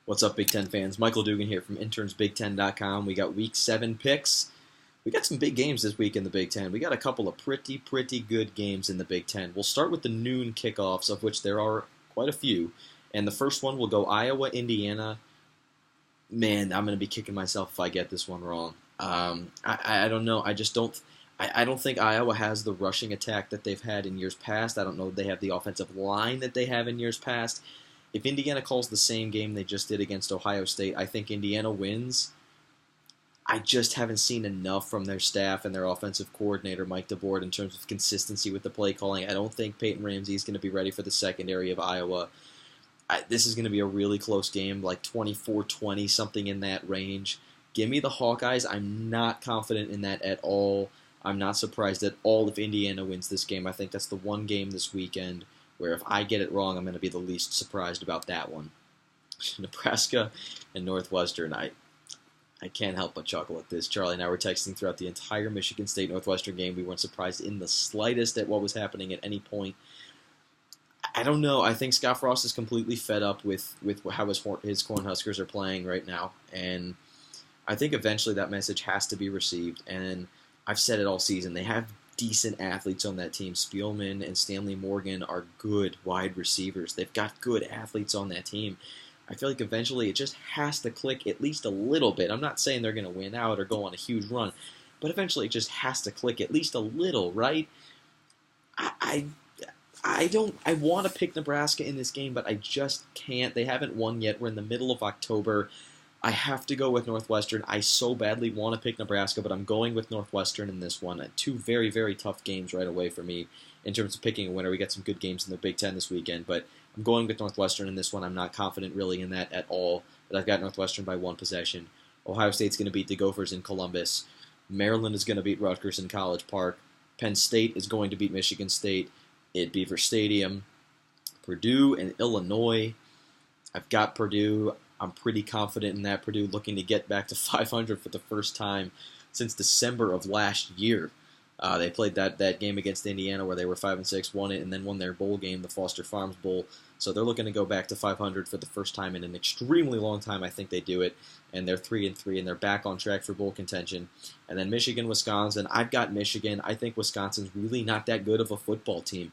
What's up, Big Ten fans? Michael Dugan here from internsbig10.com. We got Week 7 picks. We got some big games this week in the Big Ten. We got a couple of pretty good games in the Big Ten. We'll start with the noon kickoffs, of which there are quite a few. And the first one will go Iowa, Indiana. Man, I'm going to be kicking myself if I get this one wrong. I don't know. I don't think Iowa has the rushing attack that they've had in years past. I don't know if they have the offensive line that they have in years past. If Indiana calls the same game they just did against Ohio State, I think Indiana wins. I just haven't seen enough from their staff and their offensive coordinator, Mike DeBoer, in terms of consistency with the play calling. I don't think Peyton Ramsey is going to be ready for the secondary of Iowa. This is going to be a really close game, like 24-20, something in that range. Give me the Hawkeyes. I'm not confident in that at all. I'm not surprised at all if Indiana wins this game. I think that's the one game this weekend where if I get it wrong, I'm going to be the least surprised about that one. Nebraska and Northwestern, I can't help but chuckle at this. Charlie and I were texting throughout the entire Michigan State-Northwestern game. We weren't surprised in the slightest at what was happening at any point. I don't know. I think Scott Frost is completely fed up with how his Cornhuskers are playing right now. And I think eventually that message has to be received. And I've said it all season. They have decent athletes on that team. Spielman and Stanley Morgan are good wide receivers. They've got good athletes on that team. I feel like eventually it just has to click at least a little bit. I'm not saying they're going to win out or go on a huge run, but eventually it just has to click at least a little, right? I want to pick Nebraska in this game, but I just can't. They haven't won yet. We're in the middle of October. I have to go with Northwestern. I so badly want to pick Nebraska, but I'm going with Northwestern in this one. Two very tough games right away for me in terms of picking a winner. We got some good games in the Big Ten this weekend, but I'm going with Northwestern in this one. I'm not confident really in that at all, but I've got Northwestern by one possession. Ohio State's going to beat the Gophers in Columbus. Maryland is going to beat Rutgers in College Park. Penn State is going to beat Michigan State at Beaver Stadium. Purdue and Illinois. I've got Purdue. I'm pretty confident in that. Purdue looking to get back to 500 for the first time since December of last year. They played that game against Indiana where they were 5-6, won it, and then won their bowl game, the Foster Farms Bowl. So they're looking to go back to 500 for the first time in an extremely long time. I think they do it, and they're 3-3, and they're back on track for bowl contention. And then Michigan, Wisconsin. I've got Michigan. I think Wisconsin's really not that good of a football team.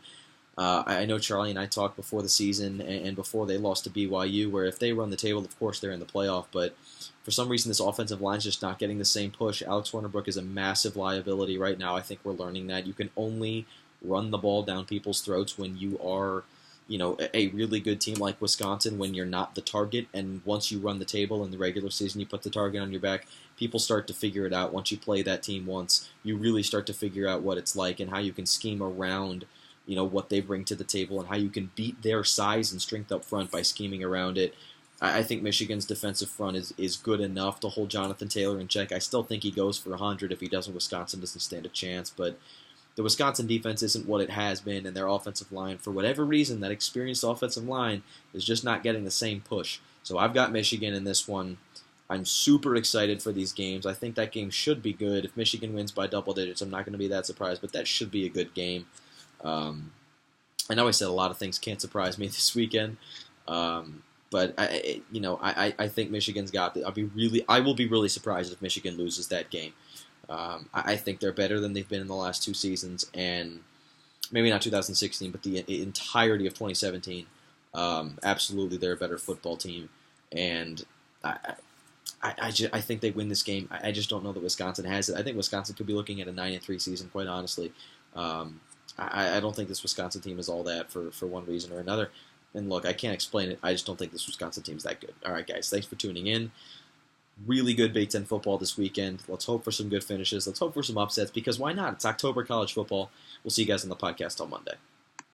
I know Charlie and I talked before the season and before they lost to BYU, where if they run the table, of course they're in the playoff, but for some reason this offensive line's just not getting the same push. Alex Warnerbrook is a massive liability right now. I think we're learning that. You can only run the ball down people's throats when you are, a really good team like Wisconsin, when you're not the target, and once you run the table in the regular season, you put the target on your back, people start to figure it out. Once you play that team once, you really start to figure out what it's like and how you can scheme around what they bring to the table and how you can beat their size and strength up front by scheming around it. I think Michigan's defensive front is good enough to hold Jonathan Taylor in check. I still think he goes for 100. If he doesn't, Wisconsin doesn't stand a chance. But the Wisconsin defense isn't what it has been, and their offensive line, for whatever reason, that experienced offensive line is just not getting the same push. So I've got Michigan in this one. I'm super excited for these games. I think that game should be good. If Michigan wins by double digits, I'm not going to be that surprised, but that should be a good game. I know I said a lot of things can't surprise me this weekend, but I think Michigan's got it. I will be really surprised if Michigan loses that game. I think they're better than they've been in the last two seasons, and maybe not 2016, but the entirety of 2017. Absolutely, they're a better football team, and I think they win this game. I just don't know that Wisconsin has it. I think Wisconsin could be looking at a 9-3 season, quite honestly. I don't think this Wisconsin team is all that for one reason or another. And look, I can't explain it. I just don't think this Wisconsin team is that good. All right, guys, thanks for tuning in. Really good Big Ten football this weekend. Let's hope for some good finishes. Let's hope for some upsets, because why not? It's October college football. We'll see you guys on the podcast on Monday.